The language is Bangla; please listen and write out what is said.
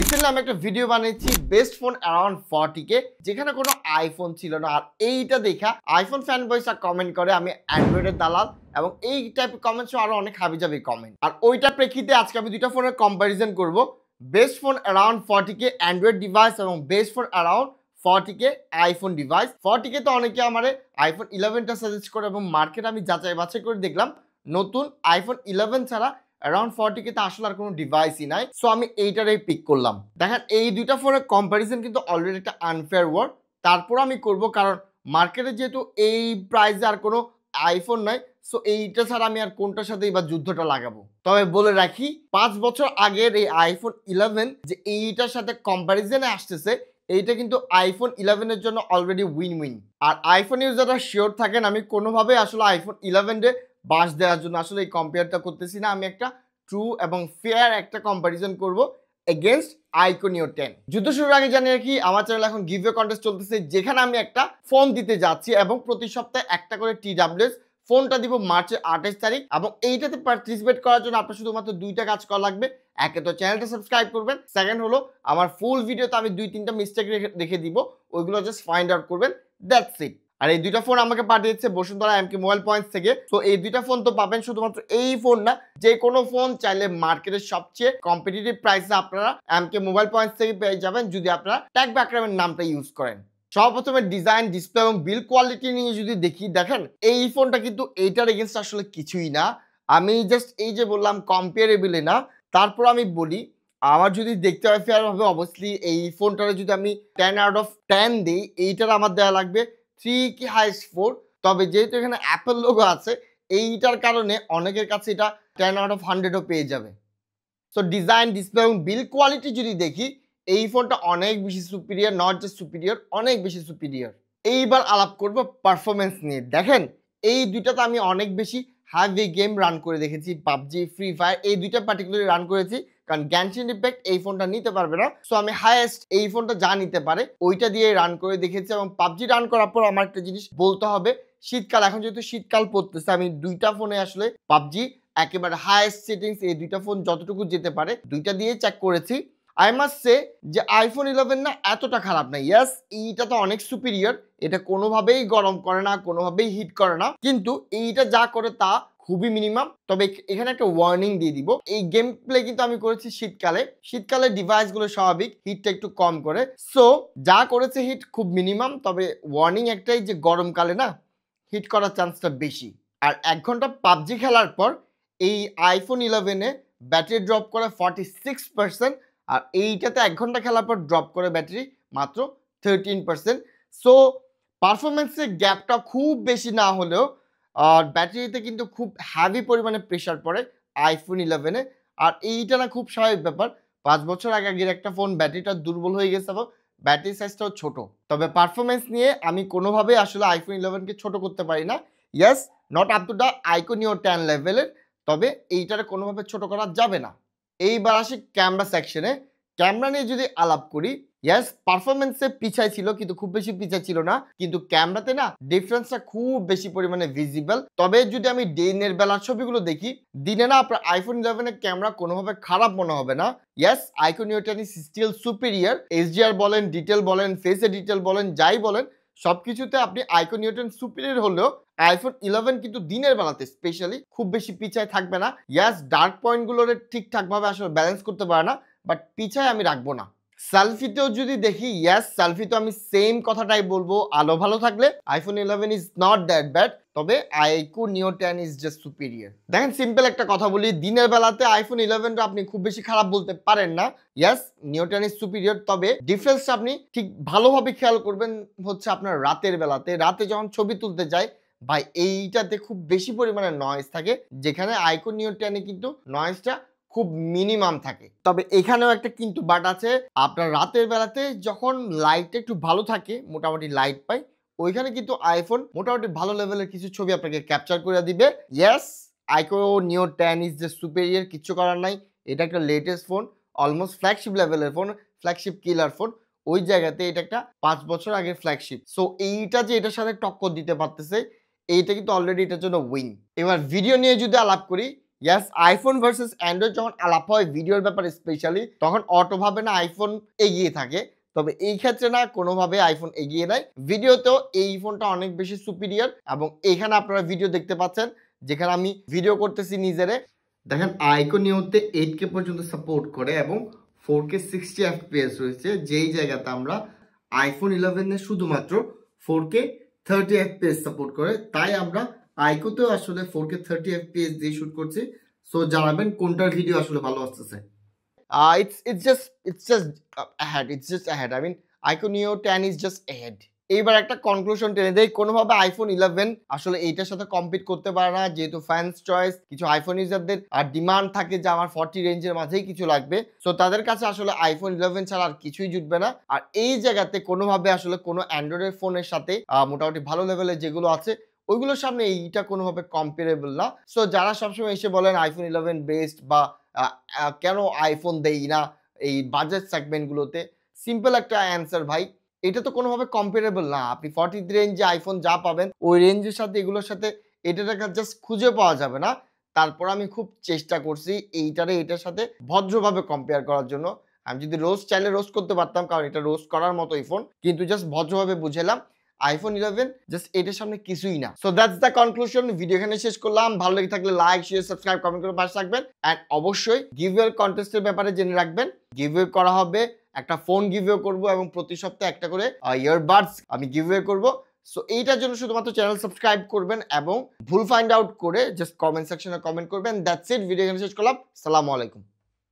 রিসেন্টলি আমি একটা ভিডিও বানিয়েছি বেস্ট ফোন অ্যারাউন্ড 40K, যেখানে কোনো আইফোন ছিল না। আর এইটা দেখা আইফোন ফ্যান বয়সা কমেন্ট করে আমি অ্যান্ড্রয়েডের দালাল, এবং এই টাইপের কমেন্টস আরো অনেক হাবিজাবি কমেন্ট। আর ওইটার প্রেক্ষিতে আজকে আমি দুইটা ফোনের কম্পারিজন করব, best phone around 40K android device এবং best phone around 40K iPhone device. 40K তো অনেকে আমার আইফোন 11টা সাজেস্ট করে, এবং মার্কেট আমি যাচাই বাছাই করে দেখলাম নতুন আইফোন 11 ছাড়া অ্যারাউন্ড 40K তে আসলে আর কোনো ডিভাইসই নাই। সো আমি এইটারই পিক করলাম। দেখেন এই দুইটা ফোনের কম্পারিজন কিন্তু অলরেডি একটা আনফেয়ার ওয়ার্ড, তারপর আমি করব কারণ মার্কেটে যেহেতু এই প্রাইসে আর কোনো আইফোন নাই, সো এইটা ছাড়া আমি আর কোনটার সাথে এবার যুদ্ধটা লাগাবো। তবে বলে রাখি 5 বছর আগের এই আইফোন 11 যে এইটার সাথে কম্পারিজনে আসতেছে, এইটা কিন্তু আইফোন 11 এর জন্য অলরেডি উইন উইন। আর আইফোন ইউজাররা শিওর থাকেন আমি কোনোভাবে আসলে আইফোন 11 বাস দেওয়ার জন্য আসলে এই কম্পেয়ারটা করতেছি না। আমি একটা ট্রু এবং ফেয়ার একটা কম্পারিজন করব এগেইনস্ট আইকনিও 10। যুদ্ধ শুরুর আগে জানিয়ে রাখি আমার চ্যানেলে এখন গিভওয়ে কন্টেস্ট চলতেছে, যেখানে আমি একটা ফোন দিতে যাচ্ছি এবং প্রতি সপ্তাহে একটা করে TWS ফোনটা দিব মার্চের 28 তারিখ। এবং এইটাতে পার্টিসিপেট করার জন্য আপনার শুধুমাত্র দুইটা কাজ করা লাগবে। একে তো চ্যানেলটা সাবস্ক্রাইব করবেন, সেকেন্ড হলো আমার ফুল ভিডিওতে আমি 2-3টা মিস্টেক রেখে দিব, ওইগুলো জাস্ট ফাইন্ড আউট করবেন, দ্যাটস ইট। আর এই দুইটা ফোন আমাকে পাঠিয়েছে বসুন্ধরা এমকে মোবাইল পয়েন্টস থেকে। তো এই দুইটা ফোন তো পাবেন শুধুমাত্র এই ফোন না, যে কোনো ফোন চাইলে মার্কেটের সবচেয়ে কম্পিটিটিভ প্রাইসে আপনারা এমকে মোবাইল পয়েন্টস থেকে পেয়ে যাবেন যদি আপনারা ট্যাগ ব্যাকগ্রাউন্ডের নামটা ইউজ করেন। সর্বপ্রথমে ডিজাইন, ডিসপ্লে এবং বিল্ড কোয়ালিটি নিয়ে যদি দেখি, দেখেন এই ফোনটা কিন্তু এইটার এগেইনস্ট আসলে কিছুই না। আমি জাস্ট এই যে বললাম কম্পেয়ারেবলই না, তারপর আমি বলি আমার যদি দেখতে হয় ফেয়ার হবে, অবভিয়াসলি এই ফোনটারে যদি আমি 10 আউট অফ 10 দিই, এইটার আমার দেওয়া লাগবে 3 কি হাইস্ট 4। তবে যেহেতু এখানে অ্যাপেল লোগো আছে, এইটার কারণে অনেকের কাছে এটা 10 আউট অফ 100ও পেয়ে যাবে। সো ডিজাইন, ডিসপ্লে এবং বিল্ড কোয়ালিটি যদি দেখি, এই ফোনটা অনেক বেশি সুপিরিয়র, নট জাস্ট সুপিরিয়র, অনেক বেশি সুপিরিয়র। এইবার আলাপ করব পারফরমেন্স নিয়ে। দেখেন এই দুইটাতে আমি অনেক বেশি হাইভি গেম রান করে দেখেছি, পাবজি, ফ্রি ফায়ার, এই দুইটা পার্টিকুলারলি রান করেছি, কারণ গ্যানশিন ইম্প্যাক্ট এই ফোনটা নিতে পারবে না। সো আমি হাইয়েস্ট এই ফোনটা যা নিতে পারে ওইটা দিয়ে রান করে দেখেছি। এবং পাবজি রান করার পর আমার একটা জিনিস বলতে হবে, শীতকাল, এখন যেহেতু শীতকাল পড়তেছে, আমি দুইটা ফোনে আসলে পাবজি একেবারে হাইয়েস্ট সেটিংস এই দুইটা ফোন যতটুকু যেতে পারে দুইটা দিয়ে চেক করেছি। আই মাস্ট সে যে আইফোন 11 না এতটা খারাপ না। ইয়েস, এইটা তো অনেক সুপিরিয়র, এটা কোনোভাবেই গরম করে না, কোনোভাবেই হিট করে না, কিন্তু এইটা যা করে তা খুবই মিনিমাম। তবে এখানে একটা ওয়ার্নিং দিয়ে দিব, এই গেম প্লে কিন্তু আমি করেছি শীতকালে ডিভাইসগুলো স্বাভাবিক হিটটা একটু কম করে, সো যা করেছে হিট খুব মিনিমাম। তবে ওয়ার্নিং একটাই যে গরমকালে না হিট করার চান্সটা বেশি। আর 1 ঘন্টা পাবজি খেলার পর এই আইফোন 11-এ ব্যাটারি ড্রপ করে 46%, আর এইটাতে 1 ঘন্টা খেলার পর ড্রপ করে ব্যাটারি মাত্র 13%। সো পারফরমেন্সের গ্যাপটা খুব বেশি না হলেও আর ব্যাটারিতে কিন্তু খুব হ্যাভি পরিমাণে প্রেশার পড়ে আইফোন 11-এ। আর এইটা না খুব স্বাভাবিক ব্যাপার, 5 বছর আগের একটা ফোন ব্যাটারিটা দুর্বল হয়ে গেছে এবং ব্যাটারি সাইজটাও ছোট। তবে পারফরমেন্স নিয়ে আমি কোনোভাবেই আসলে আইফোন 11-কে ছোট করতে পারি না। Yes, not up to the iQOO Neo 10 লেভেলের, তবে এইটারে কোনোভাবে ছোট করা যাবে না। এইবার আসি ক্যামেরা সেকশনে। ক্যামেরা নিয়ে যদি আলাপ করি, ইয়েস পারফরমেন্সে পিছায় ছিল, কিন্তু খুব বেশি পিছায় ছিল না, কিন্তু ক্যামেরাতে না ডিফারেন্সটা খুব বেশি পরিমাণে ভিজিবল। তবে যদি আমি দিনের বেলার ছবিগুলো দেখি, দিনে না আপনার আইফোন 11-এর ক্যামেরা কোনোভাবে খারাপ মনে হবে না। Yes, iQOO Neo 10 is still superior. HDR বলেন, ডিটেল বলেন, ফেসে ডিটেল বলেন, যাই বলেন, সবকিছুতে আপনি আইকনিও 10 সুপিরিয়র হলেও আইফোন 11 কিন্তু দিনের বেলাতে স্পেশালি খুব বেশি পিছায় থাকবে না। ইয়াস, ডার্ক পয়েন্টগুলোর ঠিকঠাকভাবে আসলে ব্যালেন্স করতে পারে না, বাট পিছায় আমি রাখবো না। সেলফিতেও যদি দেখি, ইয়াস সেলফিতে আমি সেম কথাটাই বলবো, আলো ভালো থাকলে iPhone 11 is not that bad, তবে আইকনিও 10 ইজ জাস্ট সুপিরিয়র। দেখেন সিম্পল একটা কথা বলি, দিনের বেলাতে আইফোন 11টা আপনি খুব বেশি খারাপ বলতে পারেন না। ইয়াস, নিও 10 ইজ সুপিরিয়র, তবে ডিফারেন্সটা আপনি ঠিক ভালোভাবে খেয়াল করবেন হচ্ছে আপনার রাতের বেলাতে। রাতে যখন ছবি তুলতে যায় ভাই, এইটাতে খুব বেশি পরিমাণে নয়েজ থাকে, যেখানে আইকনিও 10-এ কিন্তু নয়েজটা খুব মিনিমাম থাকে। তবে এখানেও একটা কিন্তু বাট আছে, আপনার রাতের বেলাতে যখন লাইটটা একটু ভালো থাকে, মোটামুটি লাইট পাই, ওইখানে কিন্তু আইফোন মোটামুটি ভালো লেভেলের কিছু ছবি আপনাকে ক্যাপচার করে দিবে। Yes, iQOO Neo 10 is the superior, কিচ্ছু করার নাই। এটা একটা লেটেস্ট ফোন, অলমোস্ট ফ্ল্যাগশিপ লেভেলের ফোন, ফ্ল্যাগশিপ কিলার ফোন। ওই জায়গাতে এটা একটা 5 বছর আগের ফ্ল্যাগশিপ। সো এইটা যে এটার সাথে টক্কর দিতে পারতেছে, এইটা কিন্তু অলরেডি এটার জন্য উইন। এবার ভিডিও নিয়ে যদি আলাপ করি, ইয়াস, আইফোন ভার্সেস অ্যান্ড্রয়েড যখন আলাপ হয় ভিডিওর ব্যাপারে স্পেশালি, তখন অটোভাবে না আইফোন এগিয়ে থাকে। তবে এই ক্ষেত্রে না কোনোভাবে আইফোন এগিয়ে নাই। ভিডিওতেও এই ফোনটা অনেক বেশি সুপিরিয়র এবং এখানে আপনারা ভিডিও দেখতে পাচ্ছেন যেখানে আমি ভিডিও করতেছি নিজেরে। দেখেন আইকনিওতে 8K পর্যন্ত সাপোর্ট করে এবং 4K 60 FPS রয়েছে, যেই জায়গাতে আমরা আইফোন 11 এ শুধুমাত্র 4K 30 FPS সাপোর্ট করে। তাই আমরা আইকোতেও আসলে 4K 30 FPS দিয়ে শুট করছি। সো জানাবেন কোনটার ভিডিও আসলে ভালো আসতেছে। It's just ahead. It's just ahead. I mean, Iqoo Neo 10 is just ahead. এইবার একটা কনক্লুশন টেনে দেই, কোনোভাবে আইফোন 11 আসলে এইটার সাথে কম্পিট করতে পারে না, যেহেতু ফ্যান্স চয়েস, কিছু আইফোন ইউজারদের আর ডিমান্ড থাকে যে আমার 40 রেঞ্জের মাঝেই কিছু লাগবে। সো তাদের কাছে আসলে আইফোন 11 ছাড়া আর কিছুই জুটবে না। আর এই জায়গাতে কোনোভাবে আসলে কোনো অ্যান্ড্রয়েড ফোনের সাথে মোটামুটি ভালো লেভেলের যেগুলো আছে ওইগুলোর সামনে এইটা কোনোভাবে কম্পারেবল না। সো যারা সবসময় এসে বলেন আইফোন 11 বেস্ট বা কেন আইফোন দেই না এই বাজেট সেগমেন্টগুলোতে, সিম্পল একটা অ্যান্সার ভাই, এটা তো কোনোভাবে কম্পারেবল না। আপনি 40 রেঞ্জে আইফোন যা পাবেন ওই রেঞ্জের সাথে এগুলোর সাথে এটা জাস্ট খুঁজে পাওয়া যাবে না। তারপর আমি খুব চেষ্টা করছি এইটারে এটার সাথে ভদ্রভাবে কম্পেয়ার করার জন্য। আমি যদি রোস্ট চাইলে রোস্ট করতে পারতাম, কারণ এটা রোস্ট করার মতোই ফোন, কিন্তু জাস্ট ভদ্রভাবে বুঝালাম আইফোন 11 জাস্ট এটার সামনে কিছুই না। So that's the conclusion. Video এখানে শেষ করলাম। ভালো লেগে থাকলে লাইক, শেয়ার, সাবস্ক্রাইব, কমেন্ট করে পাশে থাকবেন। অ্যান্ড অবশ্যই গিভওয়ে কন্টেস্টের ব্যাপারে জেনে রাখবেন। গিভওয়ে করা হবে, একটা ফোন গিভওয়ে করব এবং প্রতি সপ্তাহে একটা করে ইয়ারবাডস আমি গিভওয়ে করব। সো এইটার জন্য শুধুমাত্র চ্যানেল সাবস্ক্রাইব করবেন এবং ভুল ফাইন্ড আউট করে জাস্ট কমেন্ট সেকশনে কমেন্ট করবেন। That's it. ভিডিও এখানে শেষ করলাম। আসসালামু আলাইকুম।